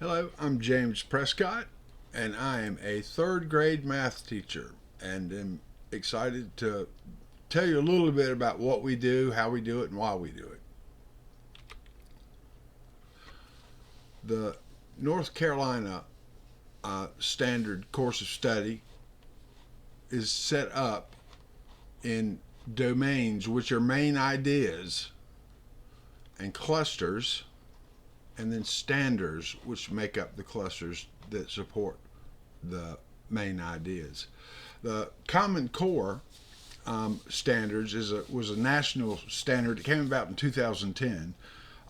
Hello, I'm James Prescott, and I am a third grade math teacher, and am excited to tell you a little bit about what we do, how we do it, and why we do it. The North Carolina Standard Course of Study is set up in domains, which are main ideas, and clusters, and then standards, which make up the clusters that support the main ideas. The Common Core standards was a national standard. It came about in 2010,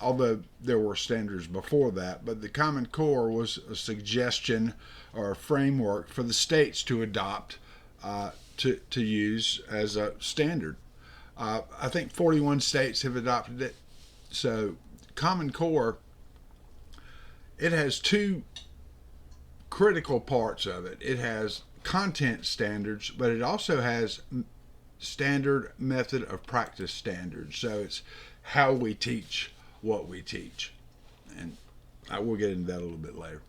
although there were standards before that. But the Common Core was a suggestion or a framework for the states to adopt to use as a standard. I think 41 states have adopted it. So Common Core, it has two critical parts of it. It has content standards, but it also has standard method of practice standards. So it's how we teach what we teach. And I will get into that a little bit later.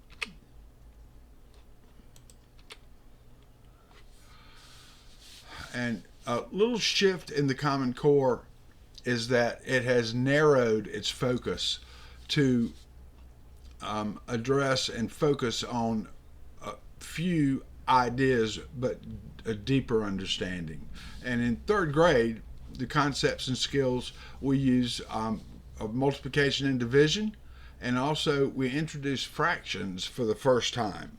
And a little shift in the Common Core is that it has narrowed its focus to address and focus on a few ideas, but a deeper understanding. And in third grade, the concepts and skills we use of multiplication and division, and also we introduce fractions for the first time.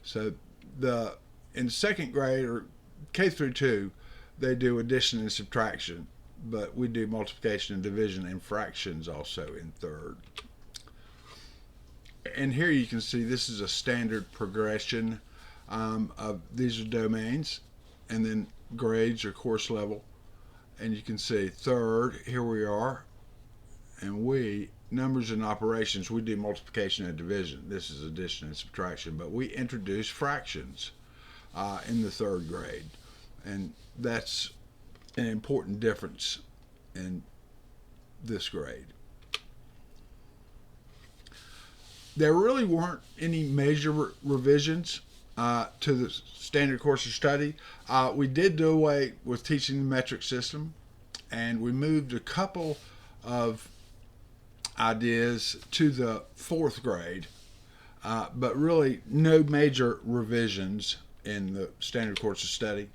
So the in second grade or K through 2, they do addition and subtraction, but we do multiplication and division and fractions also in third. And here you can see this is a standard progression of these are domains, and then grades or course level. And you can see third, here we are, and we numbers and operations, we do multiplication and division. This is addition and subtraction, but we introduce fractions in the third grade, and that's an important difference in this grade. There really weren't any major revisions to the standard course of study. We did do away with teaching the metric system, and we moved a couple of ideas to the fourth grade, but really no major revisions in the standard course of study.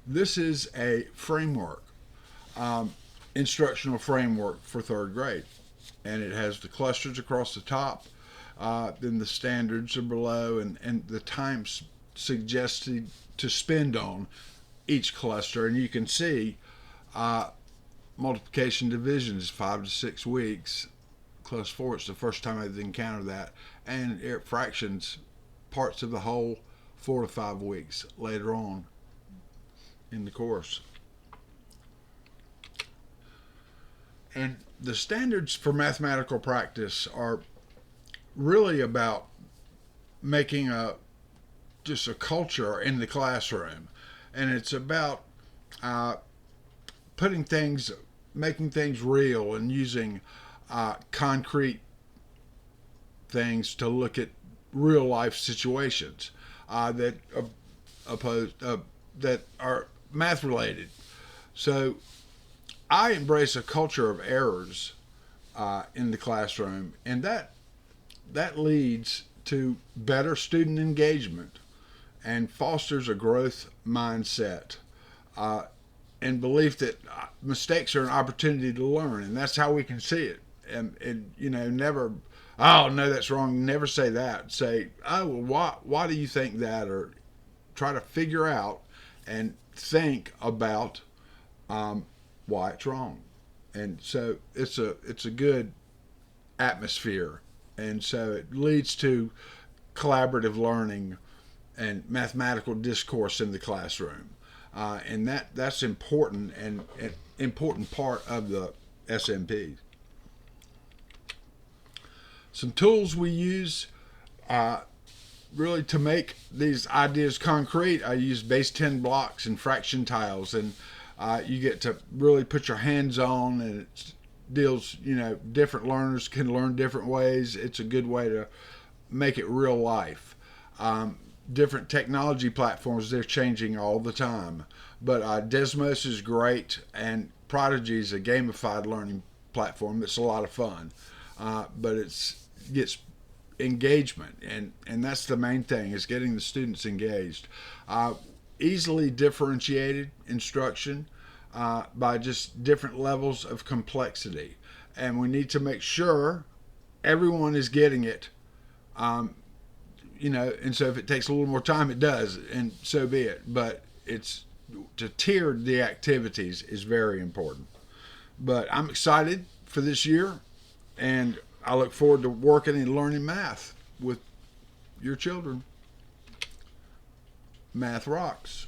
This is a framework, instructional framework for third grade, and it has the clusters across the top, then the standards are below, and the times suggested to spend on each cluster. And you can see multiplication division is 5 to 6 weeks. Class 4, it's the first time I've encountered that. And fractions, parts of the whole, 4 to 5 weeks later on in the course. And the standards for mathematical practice are really about making just a culture in the classroom, and it's about making things real, and using concrete things to look at real life situations that are math related. So I embrace a culture of errors in the classroom, and that leads to better student engagement and fosters a growth mindset and belief that mistakes are an opportunity to learn, and that's how we can see it. And never, oh no, that's wrong. Never say that. Say, oh well, why do you think that? Or try to figure out and think about why it's wrong. And so it's a good atmosphere, and so it leads to collaborative learning and mathematical discourse in the classroom, and that's important, and an important part of the SMP. Some tools we use really to make these ideas concrete. I use base 10 blocks and fraction tiles, and you get to really put your hands on, and it's deals, different learners can learn different ways. It's a good way to make it real life. Different technology platforms, they're changing all the time. But Desmos is great, and Prodigy is a gamified learning platform that's a lot of fun. But gets engagement, and that's the main thing, is getting the students engaged. Easily differentiated instruction by just different levels of complexity. And we need to make sure everyone is getting it. And so if it takes a little more time, it does, and so be it. But it's to tier the activities is very important. But I'm excited for this year, and I look forward to working and learning math with your children. Math rocks.